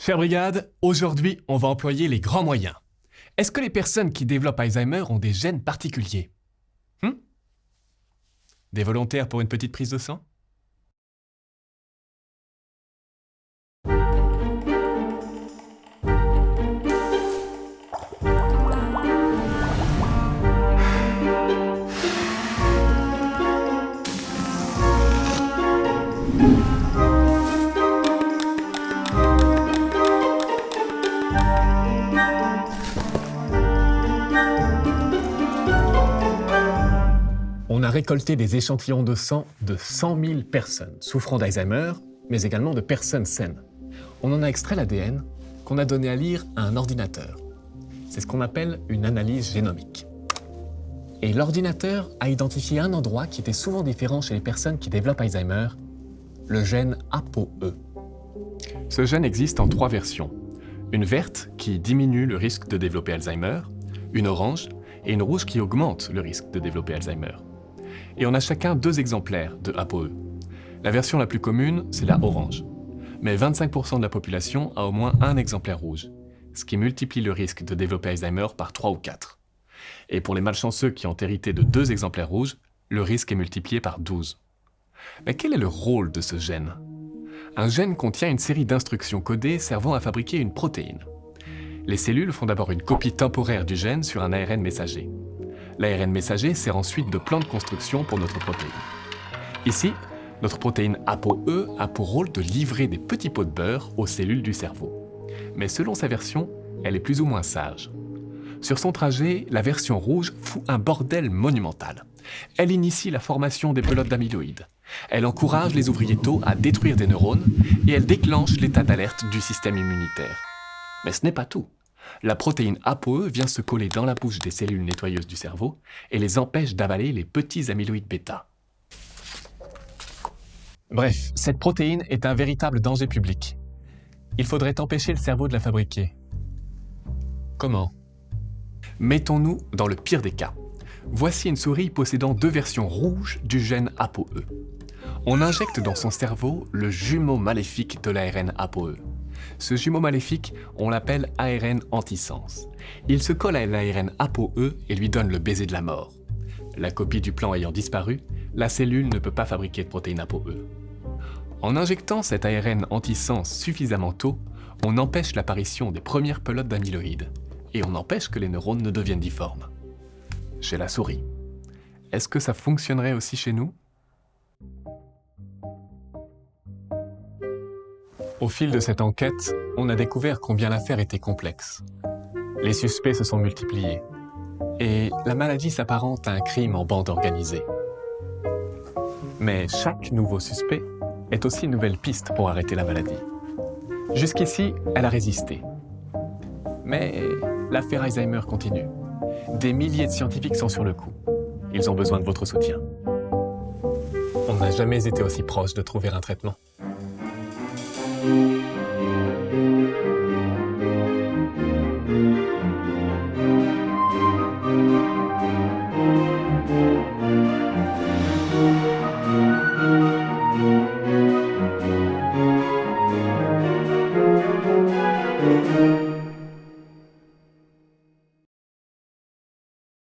Chère brigade, aujourd'hui, on va employer les grands moyens. Est-ce que les personnes qui développent Alzheimer ont des gènes particuliers? Des volontaires pour une petite prise de sang? On a récolté des échantillons de sang de 100 000 personnes souffrant d'Alzheimer, mais également de personnes saines. On en a extrait l'ADN qu'on a donné à lire à un ordinateur. C'est ce qu'on appelle une analyse génomique. Et l'ordinateur a identifié un endroit qui était souvent différent chez les personnes qui développent Alzheimer, le gène ApoE. Ce gène existe en 3 versions. Une verte qui diminue le risque de développer Alzheimer, une orange et une rouge qui augmente le risque de développer Alzheimer. Et on a chacun 2 exemplaires de ApoE. La version la plus commune, c'est la orange. Mais 25% de la population a au moins un exemplaire rouge, ce qui multiplie le risque de développer Alzheimer par 3 ou 4. Et pour les malchanceux qui ont hérité de 2 exemplaires rouges, le risque est multiplié par 12. Mais quel est le rôle de ce gène? Un gène contient une série d'instructions codées servant à fabriquer une protéine. Les cellules font d'abord une copie temporaire du gène sur un ARN messager. L'ARN messager sert ensuite de plan de construction pour notre protéine. Ici, notre protéine ApoE a pour rôle de livrer des petits pots de beurre aux cellules du cerveau. Mais selon sa version, elle est plus ou moins sage. Sur son trajet, la version rouge fout un bordel monumental. Elle initie la formation des pelotes d'amyloïdes. Elle encourage les ouvriers tôt à détruire des neurones et elle déclenche l'état d'alerte du système immunitaire. Mais ce n'est pas tout. La protéine ApoE vient se coller dans la bouche des cellules nettoyeuses du cerveau et les empêche d'avaler les petits amyloïdes bêta. Bref, cette protéine est un véritable danger public. Il faudrait empêcher le cerveau de la fabriquer. Comment? Mettons-nous dans le pire des cas. Voici une souris possédant 2 versions rouges du gène ApoE. On injecte dans son cerveau le jumeau maléfique de l'ARN ApoE. Ce jumeau maléfique, on l'appelle ARN antisens. Il se colle à l'ARN ApoE et lui donne le baiser de la mort. La copie du plan ayant disparu, la cellule ne peut pas fabriquer de protéine ApoE. En injectant cet ARN antisens suffisamment tôt, on empêche l'apparition des premières pelotes d'amyloïdes et on empêche que les neurones ne deviennent difformes. Chez la souris. Est-ce que ça fonctionnerait aussi chez nous? Au fil de cette enquête, on a découvert combien l'affaire était complexe. Les suspects se sont multipliés et la maladie s'apparente à un crime en bande organisée. Mais chaque nouveau suspect est aussi une nouvelle piste pour arrêter la maladie. Jusqu'ici, elle a résisté. Mais l'affaire Alzheimer continue. Des milliers de scientifiques sont sur le coup. Ils ont besoin de votre soutien. On n'a jamais été aussi proche de trouver un traitement.